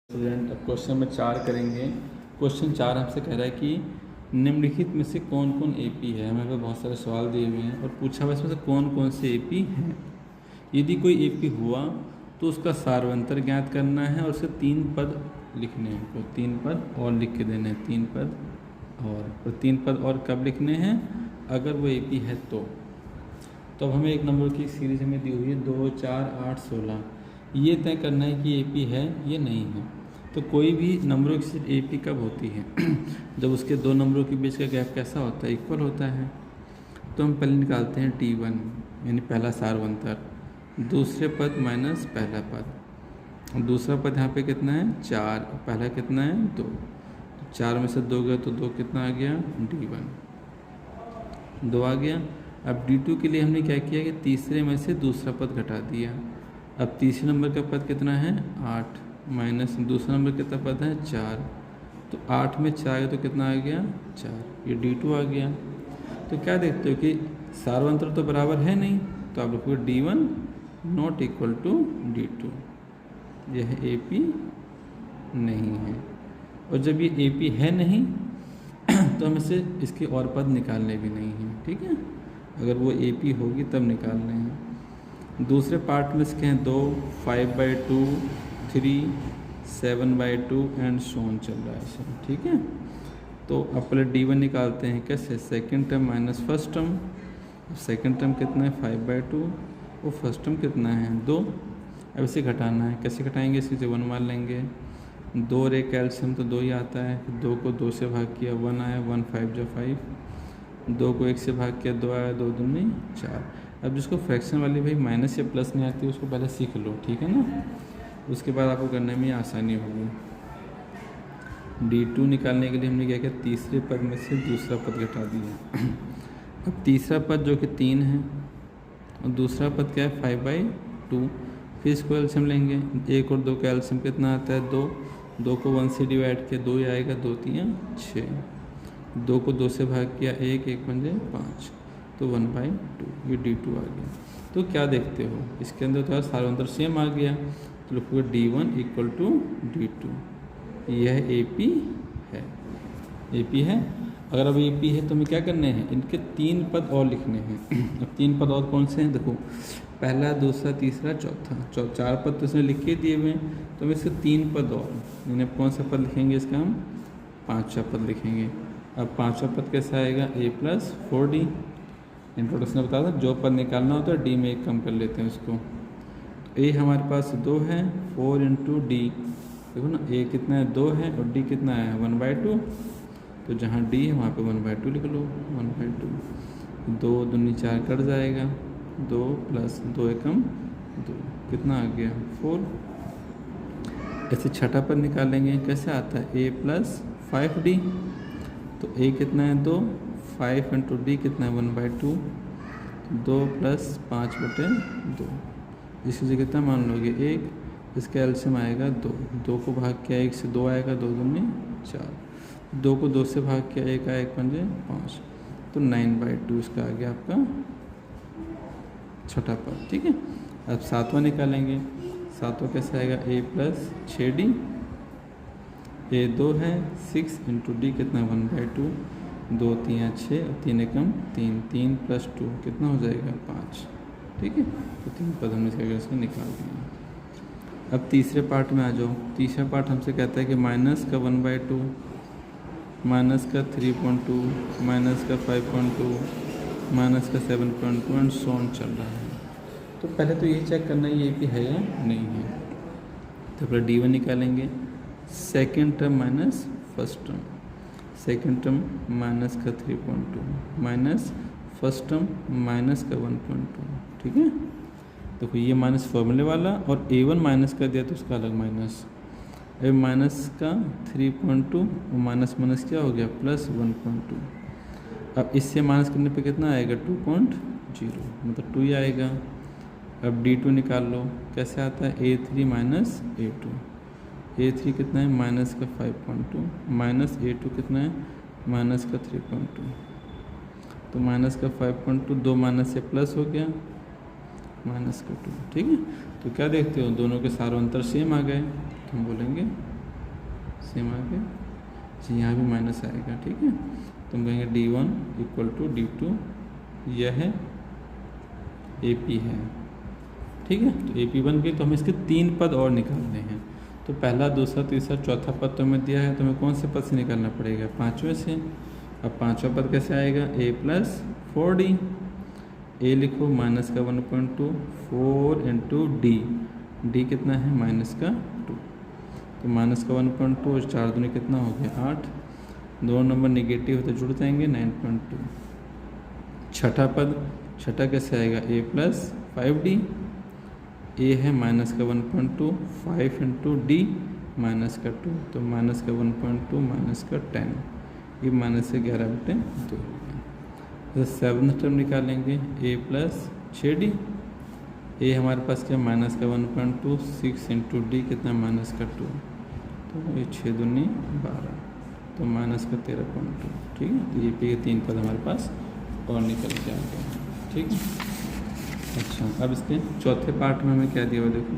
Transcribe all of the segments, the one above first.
Student, अब question number 4 करेंगे। Question 4 हमसे कह रहा है कि निम्नलिखित में से कौन कौन एपी है। हमें पे बहुत सारे सवाल दिए हुए हैं और पूछा हुआ इसमें से कौन कौन से एपी हैं। यदि कोई एपी हुआ तो उसका सार्वंतर ज्ञात करना है और उसके 3 पद लिखने हैं। तो 3 पद और लिख के देने हैं, 3 पद और 3 पद और कब लिखने हैं, अगर वो एपी है तो। अब हमें एक नंबर की सीरीज हमें दी हुई है 2, 4, 8, 16। ये तय करना है कि एपी है ये नहीं है। तो कोई भी नंबरों की सीरीज एपी कब होती है जब उसके दो नंबरों के बीच का गैप कैसा होता है, इक्वल होता है। तो हम पहले निकालते हैं T1 यानी पहला सार्वंतर, दूसरे पद माइनस पहला पद। दूसरा पद यहाँ पे कितना है 4, पहला कितना है 2। तो 4 में से 2 गया तो 2 कितना आ गया D1, 2 आ गया। अब D2 के लिए हमने क्या किया कि तीसरे में से दूसरा पद घटा दिया। अब तीसरे नंबर का पद कितना है 8 माइनस दूसरा नंबर कितना पद है 4। तो 8 में 4 तो कितना आ गया 4, ये D2 आ गया। तो क्या देखते हो कि सार्वंतर तो बराबर है नहीं, तो आप लिखोगे D1 not equal to D2, यह AP नहीं है। और जब ये AP है नहीं तो हम इसे इसके और पद निकालने भी नहीं हैं, ठीक है। अगर वो AP होगी तब निकालने हैं। दूसरे पार्ट में इसके हैं 2, 5/2, 3, 7/2 एंड सो ऑन चल रहा है इसे, ठीक है। तो अब पहले D1 निकालते हैं कैसे, second term minus first term. Second term कितना है 5/2 और फर्स्ट टर्म कितना है 2। अब इसे घटाना है, कैसे घटाएंगे, इसे 1 मान लेंगे। 2 रे कैल्शियम तो 2 ही आता है, 2 को 2 से भाग किया 1 आया, 1 5 जो 5। 2 को 1 से भाग किया 2 आया, 2 दूनी 4। अब जिसको फ्रैक्शन वाली भाई माइनस या प्लस नहीं आती उसको पहले सीख लो, ठीक है ना, उसके बाद आपको करने में आसानी होगी। D2 निकालने के लिए हमने क्या किया, तीसरे पद में से दूसरा पद घटा दिया। अब तीसरा पद जो कि 3 है और दूसरा पद क्या है 5/2। फिर इसको एल्शियम लेंगे, 1 और 2 का एल्शियम कितना आता है 2। 2 को 1 से डिवाइड किया 2 ही आएगा, 2 3 6। 2 को 2 से भाग किया 1, 1 पंजे 5, तो 1/2, ये D2 आ गया। तो क्या देखते हो इसके अंदर तो सार्वंतर सेम आ गया, तो लिखोगे D1 इक्वल टू D2, यह AP है, AP है। अगर अब AP है तो हमें क्या करने हैं, इनके 3 पद और लिखने हैं। अब 3 पद और कौन से हैं, देखो पहला, दूसरा, तीसरा, चौथा। 4 पद तो इसने लिख के दिए हुए हैं, तो हम इसके 3 पद और, यानी कौन सा पद लिखेंगे, इसका हम 5वां पद लिखेंगे। अब 5वां पद कैसा आएगा, A + 4D। इंट्रोडक्शन में बताया था जो पद निकालना होता है D में 1 कम कर लेते हैं उसको। A हमारे पास 2 है, 4 × D, देखो ना A कितना है 2 है और D कितना है 1/2। तो जहाँ D है वहाँ पे 1/2 लिख लो, 1/2। 2 दूनी 4 कट जाएगा, 2 + 2 एकम 2, कितना आ गया 4। ऐसे छठा पद निकालेंगे, कैसे आता है A + 5D। तो A कितना है 2, 5 × D कितना है 1/2, 2 + 5/2। इसकी जगह कितना मान लोगे 1, इसका एल्शियम आएगा 2। 2 को भाग किया 1 से 2 आएगा, 2 दूनी 4। 2 को 2 से भाग किया 1 आया, 1 पंजे 5, तो 9/2 इसका आ गया आपका छठा पद, ठीक है। अब 7वां निकालेंगे, 7वां कैसे आएगा A + 6D। A 2 है, 6 × D कितना 1/2, 2 3 6 और 3 एकम 3, 3 + 2 कितना हो जाएगा 5, ठीक है। तो 3 पद हमने इसका निकाल दिया। अब तीसरे पार्ट में आ जाओ। तीसरा पार्ट हमसे कहता है कि माइनस का 1/2, माइनस का 3.2, माइनस का 5.2, माइनस का 7.2 एंड सो ऑन चल रहा है। तो पहले तो ये चेक करना है ये भी है या नहीं है। तो पहले D1 निकालेंगे, second term minus first term. Second term minus का 3.2 माइनस फर्स्ट टर्म माइनस का 1.2, ठीक है। देखो ये माइनस फॉर्मूले वाला, और A1 माइनस कर दिया तो उसका अलग माइनस। अब माइनस का 3.2 और माइनस माइनस क्या हो गया +1.2। अब इससे माइनस करने पे कितना आएगा 2.0, मतलब 2 ही आएगा। अब D2 निकाल लो, कैसे आता है A3 - A2। A3 कितना है माइनस का 5.2 माइनस A2 कितना है माइनस का 3.2। तो माइनस का 5.2, 2 माइनस से प्लस हो गया, -2, ठीक है। तो क्या देखते हो दोनों के सार्वंतर सेम आ गए, तो हम बोलेंगे सेम आ गया जी, यहाँ भी माइनस आएगा। ठीक है, तो हम कहेंगे D1 इक्वल टू D2, यह है AP है। ठीक है, तो AP बन गई। तो हमें इसके 3 पद और निकालने हैं। तो पहला, दूसरा, तीसरा, चौथा पद तो हमें दिया है, तो हमें कौन से पद से निकालना पड़ेगा? 5वें से। अब 5वां पद कैसे आएगा? A plus 4D। A लिखो माइनस का 1.2, 4 इंटू D। D कितना है? माइनस का 2। तो माइनस का 1.2 और 4 दूनी कितना हो गया? 8। दोनों नंबर निगेटिव तो जुड़ जाएंगे, 9.2। छठा पद, छठा कैसे आएगा? A plus 5D। A है माइनस का 1.2, 5 इंटू D माइनस का 2, तो माइनस का 1.2 माइनस का 10, ये माइनस से 11/2 हो गया। तो 7th टर्म निकालेंगे, A प्लस 6D। A हमारे पास क्या? माइनस का 1.2, 6 इंटू D कितना? माइनस का 2, तो ये 6 दूनी 12, तो माइनस का 13.2। ठीक है, तो ये पे 3 पद हमारे पास और निकल के आ गए। ठीक है, अच्छा, अब इसके चौथे पार्ट में हमें क्या दिया हुआ देखो।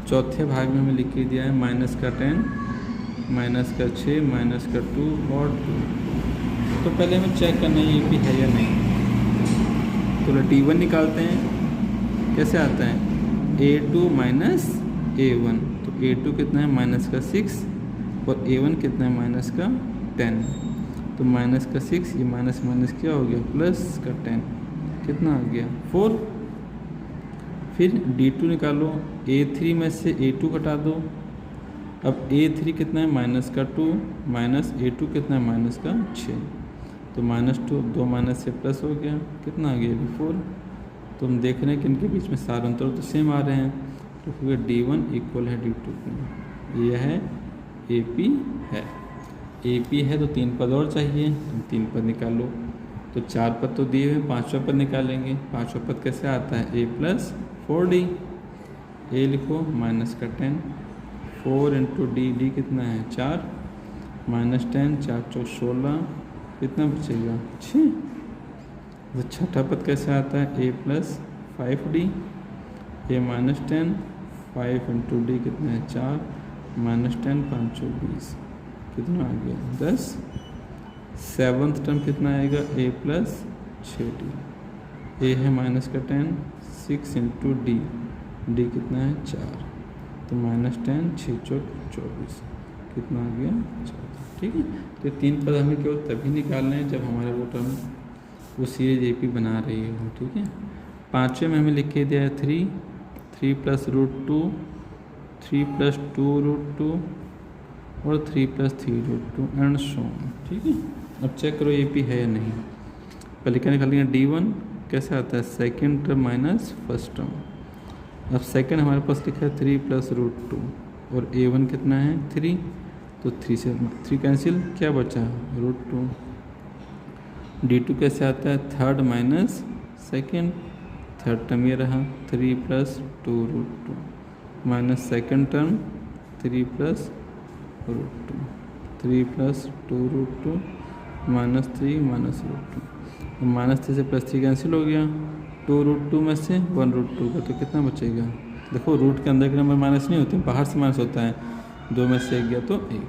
चौथे भाग में हमें लिख के दिया है माइनस का 10, माइनस का 6, माइनस का 2 और 2। तो पहले हमें चेक करना है AP है या नहीं। तो D1 निकालते हैं, कैसे आता है? A2 minus A1। तो A2 कितना है? माइनस का 6, और A1 कितना है? माइनस का 10। तो माइनस का 6, ये माइनस माइनस क्या हो गया? प्लस का 10, कितना आ गया? 4। फिर D2 निकालो, A3 में से A2 घटा दो। अब A3 कितना है? माइनस का 2, माइनस A2 कितना है? माइनस का 6। तो -2, 2 माइनस से प्लस हो गया, कितना आ गया? अभी 4। तो हम देख रहे हैं कि इनके बीच में सारे अंतर तो सेम आ रहे हैं, तो फिर D1 इक्वल है D2 को। यह है AP है। AP है तो 3 पद और चाहिए, तुम 3 पद निकालो। तो 4 पद तो दिए हुए, 5वां पद निकालेंगे। 5वां पद कैसे आता है? A plus 4D। A लिखो माइनस का 10, 4 इंटू D कितना है? 4, माइनस 10, 4 चौक 16, कितना बचेगा? 6। तो छठा पद कैसे आता है? A plus 5D। A minus 10, 5 into D कितना है? 4, माइनस 10, 5 चौक 20, कितना आ गया? 10। 7th टर्म कितना आएगा? A plus 6D। A है माइनस का 10, 6 इंटू D कितना है? 4, तो माइनस 10, 6 चौक 24, कितना आ गया? 14। ठीक है, तो 3 पद हमें केवल तभी निकालने हैं जब हमारा वो टर्म वो सीरीज AP बना रही हो। ठीक है, 5वें में हमें लिख के दिया है 3 प्लस √2, 3 प्लस 2√2 और 3 प्लस 3√2 एंड सो ऑन। ठीक है, अब चेक करो AP है या नहीं। पहले क्या निकालेंगे? D1 कैसे आता है? Second term minus first term. अब सेकेंड हमारे पास लिखा है 3 प्लस √2 और A1 कितना है? 3, तो 3 से 3 कैंसिल, क्या बचा? √2। D2 कैसे आता है? Third minus second, third term ये रहा 3 plus 2√2 minus second term 3 plus √2, 3 plus 2√2 minus 3 minus √2। Minus 3 से प्लस 3 कैंसिल हो गया। 2√2 में से 1√2 का तो कितना बचेगा? देखो रूट के अंदर के नंबर माइनस नहीं होते, बाहर से माइनस होता है। 2 में से 1 गया तो 1।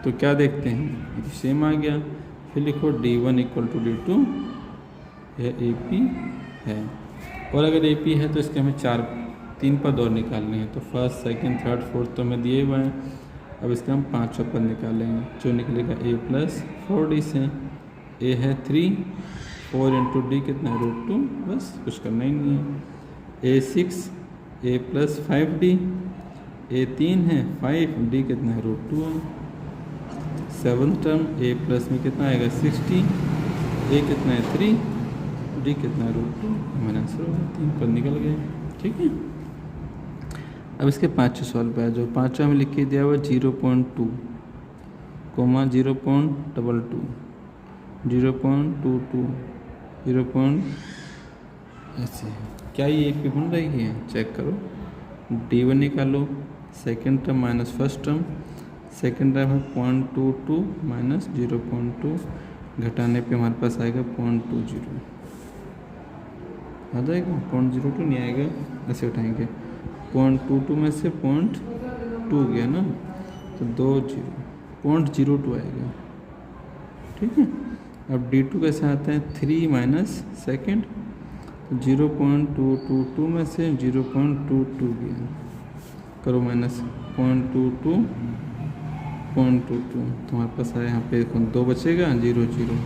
तो क्या देखते हैं? सेम आ गया। फिर लिखो D1 इक्वल टू D2, यह AP है। और अगर AP है तो इसके हमें 3 पद और निकालने हैं। तो फर्स्ट, सेकंड, थर्ड, फोर्थ तो हमें दिए हुए हैं। अब इसका हम 5वां पद निकालेंगे, जो निकलेगा A प्लस 4D से। A है 3, 4 इंटू D कितना है? √2, बस कुछ करना ही नहीं है। A6, A plus 5D। A3 है 5, D कितना है? √2 है। 7th टर्म A प्लस में कितना आएगा? 60, A कितना है? 3, D कितना है? √2। हमारा आंसर होगा 3 पद निकल गए। ठीक है, अब इसके 5 सॉल्व पे आ जाओ। 5वां में लिख के दिया हुआ 0.2, 0.22, 0.22, 0. ऐसे क्या ये AP बन रही है? चेक करो। D1 निकालो, second term minus first term, second term है 0.22 माइनस 0.2, घटाने पे हमारे पास आएगा 0.20 आ जाएगा। 0.02 नहीं आएगा, ऐसे उठाएंगे। 0.22 में से टू गया ना, तो 0.02 आएगा, ठीक है। अब D2 कैसे आता है, 3 माइनस सेकेंड, तो 0.222 में से 0.22 गया, करो माइनस 0.22, तुम्हारे पास आया यहाँ पे 2 बचेगा, 0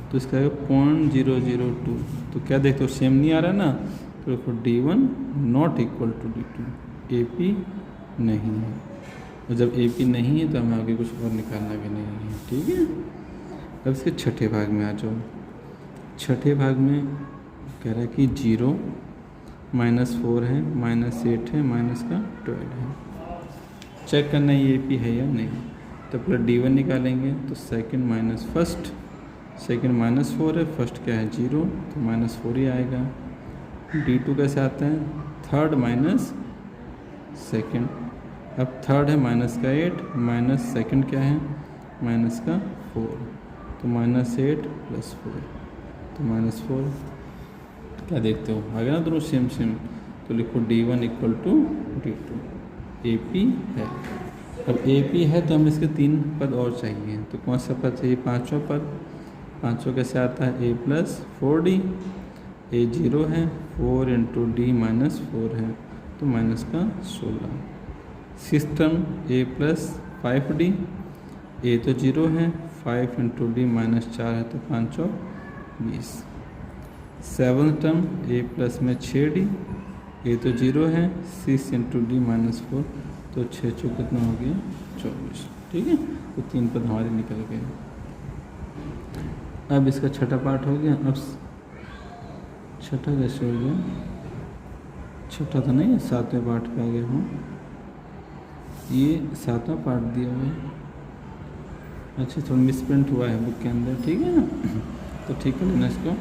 तो इसका है 0.002। तो क्या देखते हो, सेम नहीं आ रहा ना, तो देखो D1 not equal to D2, AP नहीं है, और जब AP नहीं है तो हमें आगे कुछ और निकालना भी नहीं है, ठीक है। अब इसके छठे भाग में आ जाओ। छठे भाग में कह रहा है कि 0 -4 है, -8 है, माइनस का 12 है, चेक करना ये AP है या नहीं। तो पहले D1 निकालेंगे, तो सेकंड माइनस फर्स्ट, सेकंड -4 है, फर्स्ट क्या है 0, तो -4 ही आएगा। D2 कैसे आता है, थर्ड माइनस सेकंड, अब थर्ड है माइनस का 8, माइनस सेकंड क्या है माइनस का 4, तो -8 + 4, तो -4। क्या देखते हो, आ गया ना दोनों सेम, तो लिखो D1 equal to D2, AP है। अब AP है तो हमें इसके 3 पद और चाहिए, तो कौन सा पद चाहिए, पाँचों पद। पाँचों कैसे आता है, A + 4D, A 0 है, 4 × D - 4 है, तो माइनस का 16। सिस्टम A + 5D, A तो 0 है, 5 × D - 4 है, तो 5 और 20। सेवन्थ टर्म A प्लस में 6D, A तो 0 है, 6 × D - 4, तो 6 चौ कितना हो गया 24, ठीक है। तो 3 पद हमारे निकल गए। अब इसका छठा पार्ट हो गया। अब छठा कैसे हो गया, छठा तो नहीं है, 7वें पार्ट पे आ गया हूँ, ये 7वां पार्ट दिया हुआ है। अच्छा, थोड़ा मिसप्रिंट हुआ है बुक के अंदर, ठीक है ना, तो ठीक है लेना इसको।